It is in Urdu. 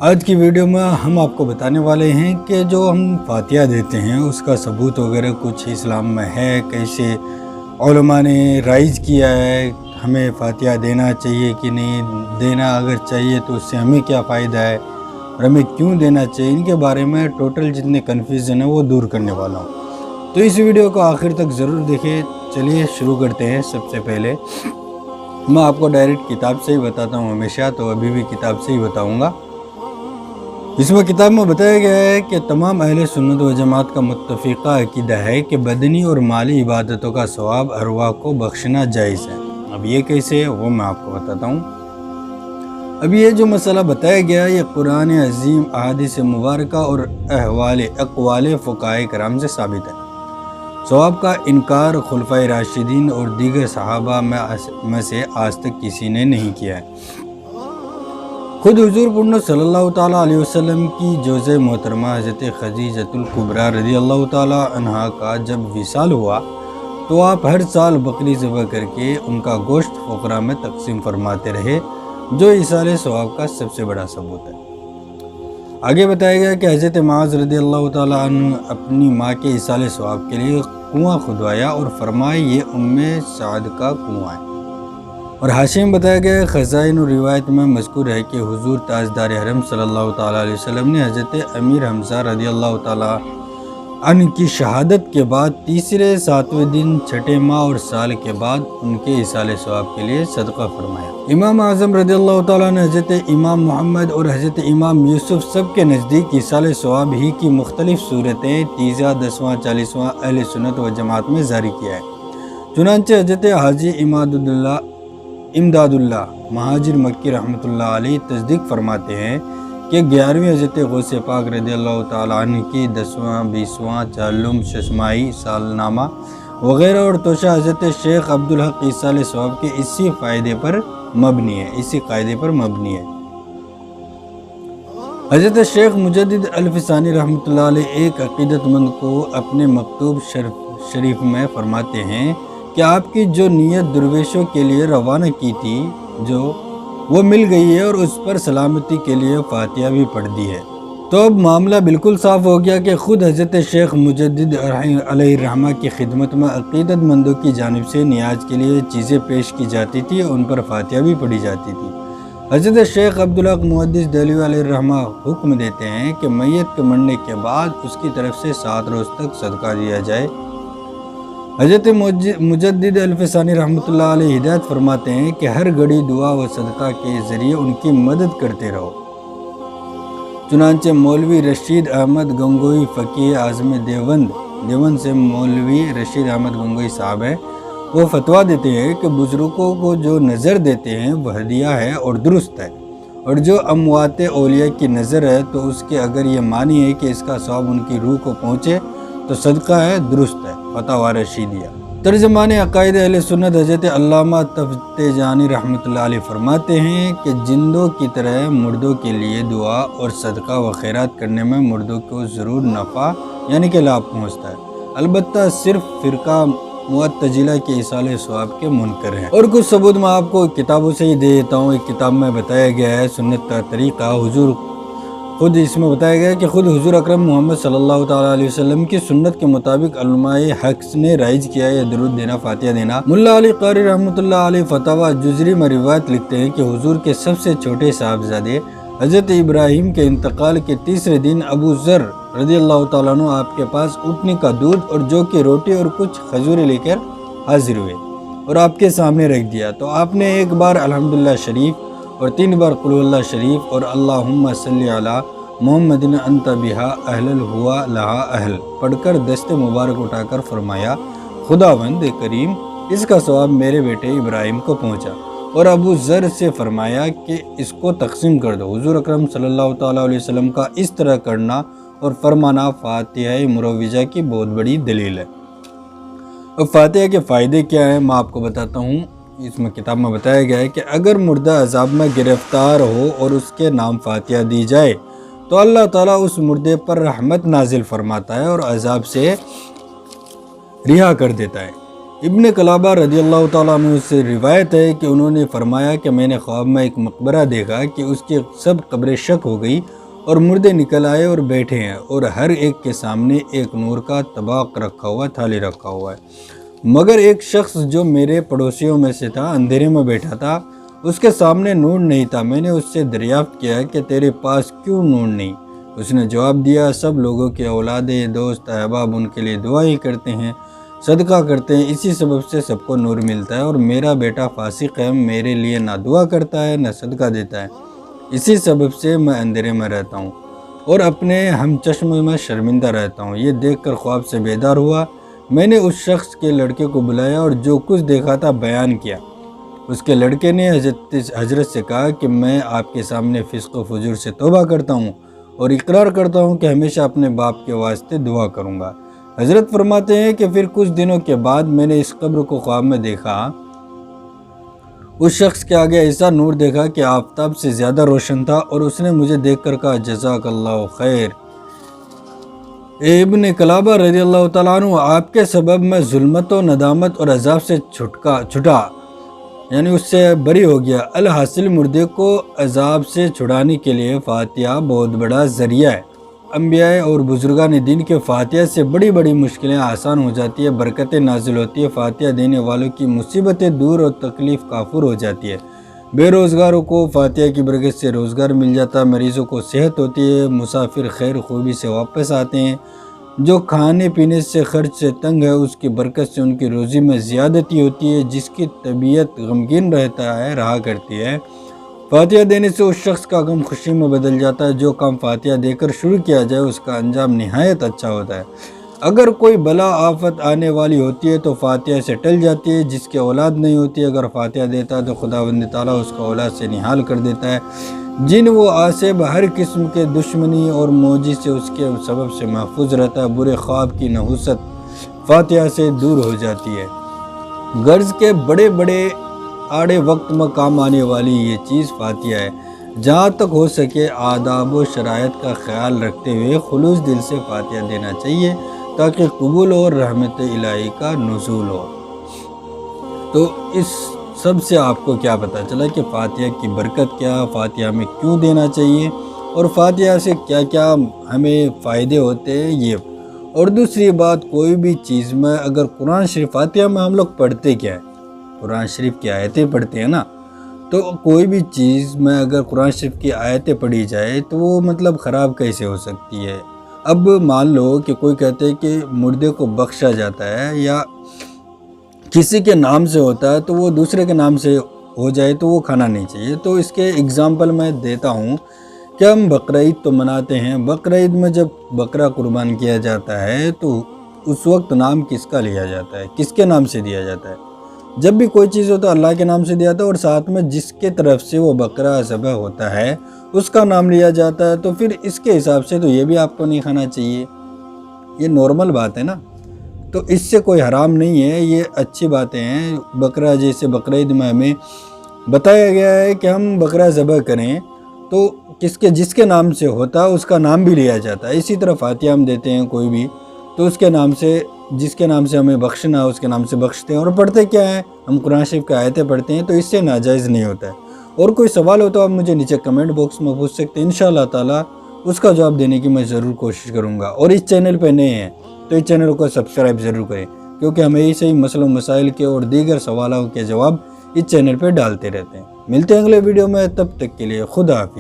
آج کی ویڈیو میں ہم آپ کو بتانے والے ہیں کہ جو ہم فاتحہ دیتے ہیں اس کا ثبوت وغیرہ کچھ اسلام میں ہے، کیسے علماء نے رائج کیا ہے، ہمیں فاتحہ دینا چاہیے کہ نہیں دینا، اگر چاہیے تو اس سے ہمیں کیا فائدہ ہے اور ہمیں کیوں دینا چاہیے، ان کے بارے میں ٹوٹل جتنے کنفیوژن ہیں وہ دور کرنے والا ہوں۔ تو اس ویڈیو کو آخر تک ضرور دیکھیں۔ چلیے شروع کرتے ہیں۔ سب سے پہلے میں آپ کو ڈائریکٹ کتاب سے ہی بتاتا ہوں ہمیشہ، تو ابھی بھی کتاب سے ہی بتاؤں گا۔ اس میں کتاب میں بتایا گیا ہے کہ تمام اہل سنت و جماعت کا متفقہ عقیدہ ہے کہ بدنی اور مالی عبادتوں کا ثواب ارواح کو بخشنا جائز ہے۔ اب یہ کیسے ہے وہ میں آپ کو بتاتا ہوں۔ اب یہ جو مسئلہ بتایا گیا ہے یہ قرآن عظیم، احادیث مبارکہ اور اقوال فقہائے کرام سے ثابت ہے۔ ثواب کا انکار خلفائے راشدین اور دیگر صحابہ میں سے آج تک کسی نے نہیں کیا ہے۔ خود حضور پنڈ صلی اللہ تعالیٰ علیہ وسلم کی جوزہ محترمہ حضرت خدیجۃ الکبریٰ رضی اللہ تعالیٰ عنہا کا جب وصال ہوا تو آپ ہر سال بکری ذبح کر کے ان کا گوشت فقراء میں تقسیم فرماتے رہے، جو ایصال ثواب کا سب سے بڑا ثبوت ہے۔ آگے بتایا گیا کہ حضرت معاذ رضی اللہ تعالیٰ عنہ اپنی ماں کے ایصال ثواب کے لیے کنواں کھدوایا اور فرمائے یہ ام سعد کا کنواں ہے۔ اور حاشیے میں بتایا گیا خزائن و روایت میں مذکور ہے کہ حضور تاجدار حرم صلی اللہ تعالیٰ علیہ وسلم نے حضرت امیر حمزہ رضی اللہ تعالیٰ عنہ کی شہادت کے بعد تیسرے 7ویں دن 6 ماہ اور سال کے بعد ان کے ایصال ثواب کے لیے صدقہ فرمایا۔ امام اعظم رضی اللہ تعالیٰ نے حضرت امام محمد اور حضرت امام یوسف سب کے نزدیک ایصال ثواب ہی کی مختلف صورتیں 30واں 10واں 40واں اہل سنت و جماعت میں جاری کیا ہے۔ چنانچہ حضرت حاجی امداد اللہ مہاجر مکی رحمۃ اللہ علیہ تصدیق فرماتے ہیں کہ 11ویں حضرت غوث پاک رضی اللہ تعالیٰ عنہ کی 10واں 20واں چالم ششمائی سالنامہ وغیرہ اور توشہ حضرت شیخ عبدالحق ایصال ثواب کے اسی قاعدے پر مبنی ہے۔ حضرت شیخ مجدد الفسانی رحمۃ اللہ علیہ ایک عقیدت مند کو اپنے مکتوب شریف میں فرماتے ہیں کہ آپ کی جو نیت درویشوں کے لیے روانہ کی تھی جو وہ مل گئی ہے اور اس پر سلامتی کے لیے فاتحہ بھی پڑھ دی ہے۔ تو اب معاملہ بالکل صاف ہو گیا کہ خود حضرت شیخ مجدد علیہ الرحمہ کی خدمت میں عقیدت مندوں کی جانب سے نیاز کے لیے چیزیں پیش کی جاتی تھی، ان پر فاتحہ بھی پڑھی جاتی تھی۔ حضرت شیخ عبدالحق محدث دہلوی علیہ الرحمہ حکم دیتے ہیں کہ میت کے مرنے کے بعد اس کی طرف سے 7 روز تک صدقہ دیا جائے۔ حضرت مجدد الفسانی رحمۃ اللہ علیہ ہدایت فرماتے ہیں کہ ہر گھڑی دعا و صدقہ کے ذریعے ان کی مدد کرتے رہو۔ چنانچہ مولوی رشید احمد گنگوئی فقیہ اعظم دیوبند سے مولوی رشید احمد گنگوئی صاحب ہیں، وہ فتویٰ دیتے ہیں کہ بزرگوں کو جو نظر دیتے ہیں وہ ہدیہ ہے اور درست ہے، اور جو اموات اولیاء کی نظر ہے تو اس کے اگر یہ معنی ہے کہ اس کا ثواب ان کی روح کو پہنچے تو صدقہ ہے، درست ہے۔ فتاوی رشیدیہ ترجمان عقائد اہل سنت حضرت علامہ تفتیجانی رحمۃ اللہ علیہ فرماتے ہیں کہ جندوں کی طرح مردوں کے لیے دعا اور صدقہ و خیرات کرنے میں مردوں کو ضرور نفع یعنی کہ لابھ پہنچتا ہے، البتہ صرف فرقہ معتزلہ کے ایصال ثواب کے منکر ہیں۔ اور کچھ ثبوت میں آپ کو کتابوں سے ہی دے دیتا ہوں۔ ایک کتاب میں بتایا گیا ہے سنت کا طریقہ، خود اس میں بتایا گیا کہ خود حضور اکرم محمد صلی اللہ تعالیٰ علیہ وسلم کی سنت کے مطابق علماء حق نے رائج کیا ہے درود دینا، فاتحہ دینا۔ ملا علی قاری رحمۃ اللہ علیہ فتاوی جزری میں روایت لکھتے ہیں کہ حضور کے سب سے چھوٹے صاحبزادے حضرت ابراہیم کے انتقال کے تیسرے دن ابو ذر رضی اللہ تعالیٰ عنہ آپ کے پاس اونٹنی کا دودھ اور جو کی روٹی اور کچھ کھجوریں لے کر حاضر ہوئے اور آپ کے سامنے رکھ دیا، تو آپ نے ایک بار الحمدللہ شریف اور 3 بار قل اللہ شریف اور اللہم صلی علی محمد انت بہا اہل ہوا لہا اہل پڑھ کر دست مبارک اٹھا کر فرمایا خداوند کریم اس کا ثواب میرے بیٹے ابراہیم کو پہنچا، اور ابو ذر سے فرمایا کہ اس کو تقسیم کر دو۔ حضور اکرم صلی اللہ تعالیٰ علیہ وسلم کا اس طرح کرنا اور فرمانا فاتحہ مروجہ کی بہت بڑی دلیل ہے۔ اب فاتحہ کے فائدے کیا ہیں میں آپ کو بتاتا ہوں۔ اس میں کتاب میں بتایا گیا ہے کہ اگر مردہ عذاب میں گرفتار ہو اور اس کے نام فاتحہ دی جائے تو اللہ تعالیٰ اس مردے پر رحمت نازل فرماتا ہے اور عذاب سے رہا کر دیتا ہے۔ ابن کلابہ رضی اللہ تعالیٰ عنہ سے روایت ہے کہ انہوں نے فرمایا کہ میں نے خواب میں ایک مقبرہ دیکھا کہ اس کی سب قبریں شک ہو گئی اور مردے نکل آئے اور بیٹھے ہیں، اور ہر ایک کے سامنے ایک نور کا طباق رکھا ہوا، تھالی رکھا ہوا ہے، مگر ایک شخص جو میرے پڑوسیوں میں سے تھا اندھیرے میں بیٹھا تھا، اس کے سامنے نور نہیں تھا۔ میں نے اس سے دریافت کیا کہ تیرے پاس کیوں نور نہیں؟ اس نے جواب دیا، سب لوگوں کے اولادیں، دوست، احباب ان کے لیے دعا ہی کرتے ہیں، صدقہ کرتے ہیں، اسی سبب سے سب کو نور ملتا ہے، اور میرا بیٹا فاسق ہے، میرے لیے نہ دعا کرتا ہے نہ صدقہ دیتا ہے، اسی سبب سے میں اندھیرے میں رہتا ہوں اور اپنے ہم چشم میں شرمندہ رہتا ہوں۔ یہ دیکھ کر خواب سے بیدار ہوا، میں نے اس شخص کے لڑکے کو بلایا اور جو کچھ دیکھا تھا بیان کیا۔ اس کے لڑکے نے حضرت سے کہا کہ میں آپ کے سامنے فسق و فجور سے توبہ کرتا ہوں اور اقرار کرتا ہوں کہ ہمیشہ اپنے باپ کے واسطے دعا کروں گا۔ حضرت فرماتے ہیں کہ پھر کچھ دنوں کے بعد میں نے اس قبر کو خواب میں دیکھا۔ اس شخص کے آگے ایسا نور دیکھا کہ آفتاب سے زیادہ روشن تھا، اور اس نے مجھے دیکھ کر کہا، جزاک اللہ خیر۔ ابن کلابہ رضی اللہ تعالیٰ عنہ، آپ کے سبب میں ظلمت و ندامت اور عذاب سے چھٹا، یعنی اس سے بری ہو گیا۔ الحاصل مردے کو عذاب سے چھڑانے کے لیے فاتحہ بہت بڑا ذریعہ ہے۔ انبیاء اور بزرگان دین کے فاتحہ سے بڑی بڑی مشکلیں آسان ہو جاتی ہے، برکتیں نازل ہوتی ہے، فاتحہ دینے والوں کی مصیبتیں دور اور تکلیف کافور ہو جاتی ہے۔ بے روزگاروں کو فاتحہ کی برکت سے روزگار مل جاتا ہے، مریضوں کو صحت ہوتی ہے، مسافر خیر خوبی سے واپس آتے ہیں، جو کھانے پینے سے خرچ سے تنگ ہے اس کی برکت سے ان کی روزی میں زیادتی ہوتی ہے، جس کی طبیعت غمگین رہا کرتی ہے، فاتحہ دینے سے اس شخص کا غم خوشی میں بدل جاتا ہے۔ جو کام فاتحہ دے کر شروع کیا جائے اس کا انجام نہایت اچھا ہوتا ہے۔ اگر کوئی بلا آفت آنے والی ہوتی ہے تو فاتحہ سے ٹل جاتی ہے۔ جس کی اولاد نہیں ہوتی اگر فاتحہ دیتا ہے تو خداوند تعالیٰ اس کا اولاد سے نہال کر دیتا ہے۔ جن و آصب ہر قسم کے دشمنی اور موجی سے اس کے سبب سے محفوظ رہتا ہے۔ برے خواب کی نحوست فاتحہ سے دور ہو جاتی ہے۔ غرض کے بڑے بڑے آڑے وقت میں کام آنے والی یہ چیز فاتحہ ہے۔ جہاں تک ہو سکے آداب و شرائط کا خیال رکھتے ہوئے خلوص دل سے فاتحہ دینا چاہیے تاکہ قبول اور رحمت الہی کا نزول ہو۔ تو اس سب سے آپ کو کیا پتہ چلا کہ فاتحہ کی برکت کیا، فاتحہ میں کیوں دینا چاہیے، اور فاتحہ سے کیا کیا ہمیں فائدے ہوتے ہیں یہ۔ اور دوسری بات، کوئی بھی چیز میں اگر قرآن شریف، فاتحہ میں ہم لوگ پڑھتے کیا ہے؟ قرآن شریف کی آیتیں پڑھتے ہیں نا، تو کوئی بھی چیز میں اگر قرآن شریف کی آیتیں پڑھی جائے تو وہ مطلب خراب کیسے ہو سکتی ہے؟ اب مان لو کہ کوئی کہتے ہے کہ مردے کو بخشا جاتا ہے یا کسی کے نام سے ہوتا ہے تو وہ دوسرے کے نام سے ہو جائے تو وہ کھانا نہیں چاہیے۔ تو اس کے اگزامپل میں دیتا ہوں کہ ہم بقرعید تو مناتے ہیں، بقرعید میں جب بکرا قربان کیا جاتا ہے تو اس وقت نام کس کا لیا جاتا ہے، کس کے نام سے دیا جاتا ہے؟ جب بھی کوئی چیز ہوتا ہے اللہ کے نام سے دیا جاتا ہے، اور ساتھ میں جس کے طرف سے وہ بکرا ذبح ہوتا ہے اس کا نام لیا جاتا ہے، تو پھر اس کے حساب سے تو یہ بھی آپ کو نہیں کھانا چاہیے۔ یہ نارمل بات ہے نا، تو اس سے کوئی حرام نہیں ہے، یہ اچھی باتیں ہیں۔ بکرا جیسے بقرعید میں ہمیں بتایا گیا ہے کہ ہم بکرا ذبح کریں تو جس کے نام سے ہوتا ہے اس کا نام بھی لیا جاتا ہے۔ اسی طرح فاتحہ ہم دیتے ہیں کوئی بھی تو اس کے نام سے، جس کے نام سے ہمیں بخشنا ہے اس کے نام سے بخشتے ہیں۔ اور پڑھتے کیا ہیں؟ ہم قرآن شریف کی آیتیں پڑھتے ہیں، تو اس سے ناجائز نہیں ہوتا ہے۔ اور کوئی سوال ہو تو آپ مجھے نیچے کمنٹ باکس میں پوچھ سکتے ہیں، انشاءاللہ تعالیٰ اس کا جواب دینے کی میں ضرور کوشش کروں گا۔ اور اس چینل پہ نئے ہیں تو اس چینل کو سبسکرائب ضرور کریں، کیونکہ ہم ایسے ہی مسئلوں مسائل کے اور دیگر سوالوں کے جواب اس چینل پہ ڈالتے رہتے ہیں۔ ملتے ہیں اگلے ویڈیو میں، تب تک کے لیے خدا حافظ۔